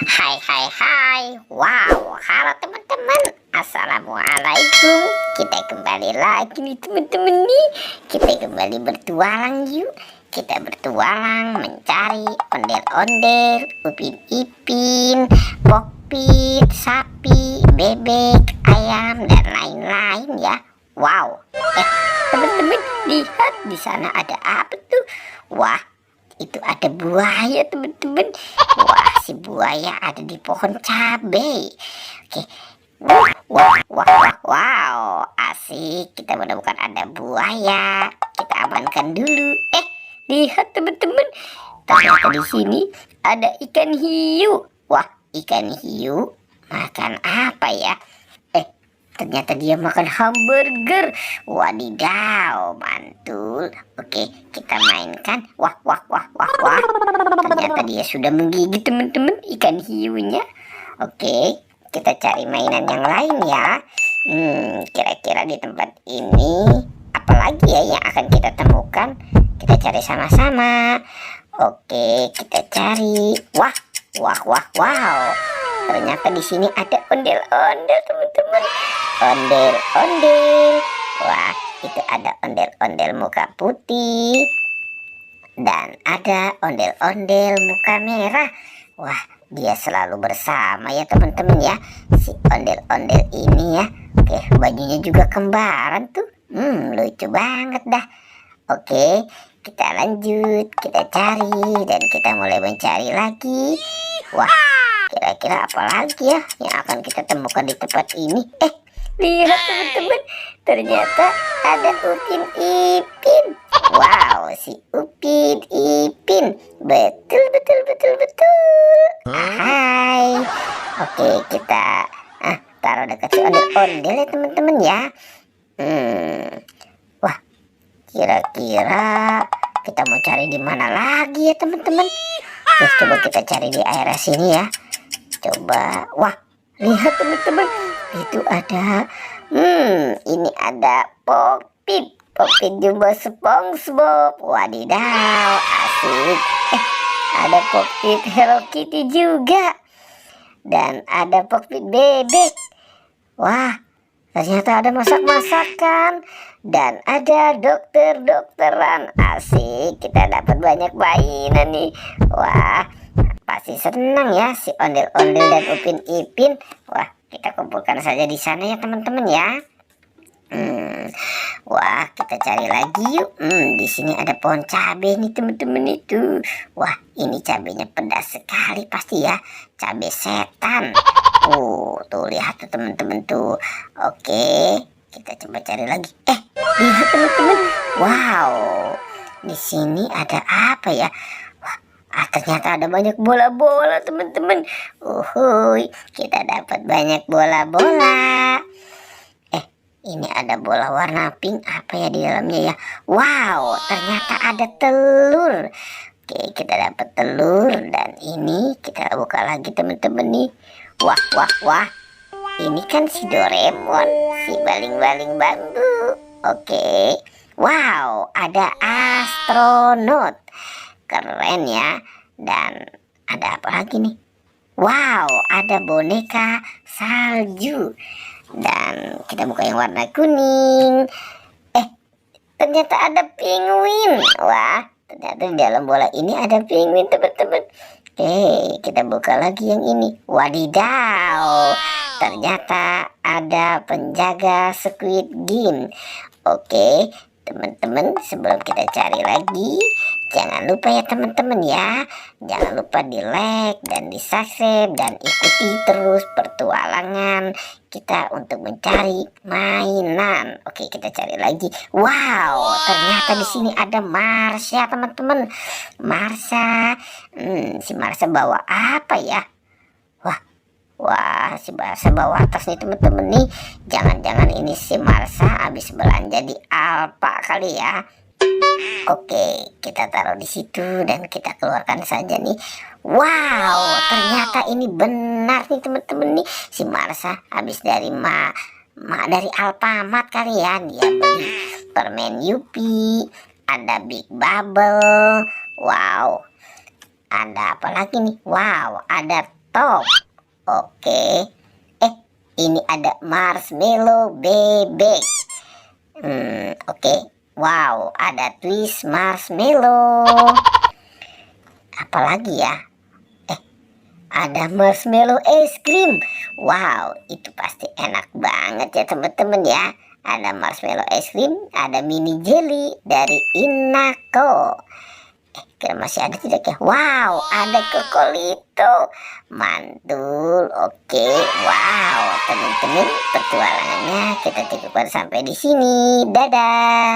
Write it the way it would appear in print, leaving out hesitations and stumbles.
Hai hai hai. Wow, halo teman-teman. Assalamualaikum. Kita kembali lagi nih teman-teman nih. Kita kembali bertualang yuk. Kita bertualang mencari ondel-ondel, upin ipin, pokpit, sapi, bebek, ayam dan lain-lain ya. Wow. Teman-teman lihat di sana ada apa tuh? Wah, itu ada buaya teman-teman. Wah, si buaya ada di pohon cabai. Oke. Wow, asik. Kita menemukan ada buaya. Kita amankan dulu. Lihat teman-teman. Ternyata di sini ada ikan hiu. Wah, ikan hiu makan apa ya? Ternyata dia makan hamburger. Wadidaw, mantul. Oke, kita mainkan. Wah. Ternyata dia sudah menggigit teman-teman ikan hiunya. Oke, kita cari mainan yang lain ya. Kira-kira di tempat ini apalagi ya yang akan kita temukan? Kita cari sama-sama. Oke, kita cari. Wow. Ternyata di sini ada ondel-ondel teman-teman. Ondel-ondel. Wah, itu ada ondel-ondel muka putih dan ada ondel-ondel muka merah. Wah, dia selalu bersama ya teman-teman ya, si ondel-ondel ini ya. Oke, bajunya juga kembaran tuh. Lucu banget dah. Oke, kita lanjut, kita cari dan kita mulai mencari lagi. Wah, kira-kira apa lagi ya yang akan kita temukan di tempat ini? Lihat teman-teman, ternyata ada Upin Ipin. Wow, si Upin Ipin. Betul. Hai. Oke, kita taruh dekat si ondel-ondel ya teman-teman ya. Wah, kira-kira kita mau cari di mana lagi ya teman-teman? Coba kita cari di area sini ya. Coba. Wah, lihat teman-teman, itu ada ini ada Pokpit jumbo SpongeBob. Wadidaw, asik. Ada Pokpit Hello Kitty juga, dan ada Pokpit bebek. Wah, ternyata ada masak-masakan dan ada dokter-dokteran. Asik, kita dapat banyak mainan nih. Wah, pasti senang ya si ondel-ondel dan Upin Ipin. Wah, kita kumpulkan saja di sana ya teman-teman ya. Wah, kita cari lagi yuk. Di sini ada pohon cabai nih teman-teman itu. Wah, ini cabainya pedas sekali pasti ya. Cabai setan. Tuh lihat tuh teman-teman tuh. Oke, kita coba cari lagi. Lihat teman-teman. Wow, di sini ada apa ya? Ternyata ada banyak bola-bola teman-teman. Kita dapat banyak bola-bola. Ini ada bola warna pink. Apa ya di dalamnya ya? Wow, ternyata ada telur. Oke, kita dapat telur dan ini kita buka lagi teman-teman nih. Wah. Ini kan si Doraemon, si baling-baling bambu. Oke. Wow, ada astronot. Keren ya. Dan ada apa lagi nih? Wow, ada boneka salju. Dan kita buka yang warna kuning. Ternyata ada penguin. Wah, ternyata di dalam bola ini ada penguin teman-teman. Kita buka lagi yang ini. Wadidaw, ternyata ada penjaga Squid Game. Oke, teman-teman, sebelum kita cari lagi, jangan lupa ya teman-teman ya, jangan lupa di like dan di subscribe dan ikuti terus pertualangan kita untuk mencari mainan. Oke, kita cari lagi. Wow, ternyata di sini ada Marsha teman-teman. Marsha, si Marsha bawa apa ya? Wah, si Marsha bawa tas nih teman-teman nih. Jangan-jangan ini si Marsha habis belanja di Alfa kali ya. Oke, kita taruh di situ dan kita keluarkan saja nih. Wow, ternyata ini benar nih teman-teman nih. Si Marsha habis dari dari Alfamart kali ya. Dia beli permen Yupi, ada Big Bubble. Wow, ada apa lagi nih? Wow, ada top. Oke. Ini ada marshmallow bebek. Oke. Wow, ada twist marshmallow. Apalagi ya? Ada marshmallow es krim. Wow, itu pasti enak banget ya teman-teman ya. Ada marshmallow es krim, ada mini jelly dari Inako. Kira masih ada tidak ya? Wow, ada Kokolito. Mantul. Oke. Wow, teman-teman, petualangannya kita cukup sampai di sini. Dadah.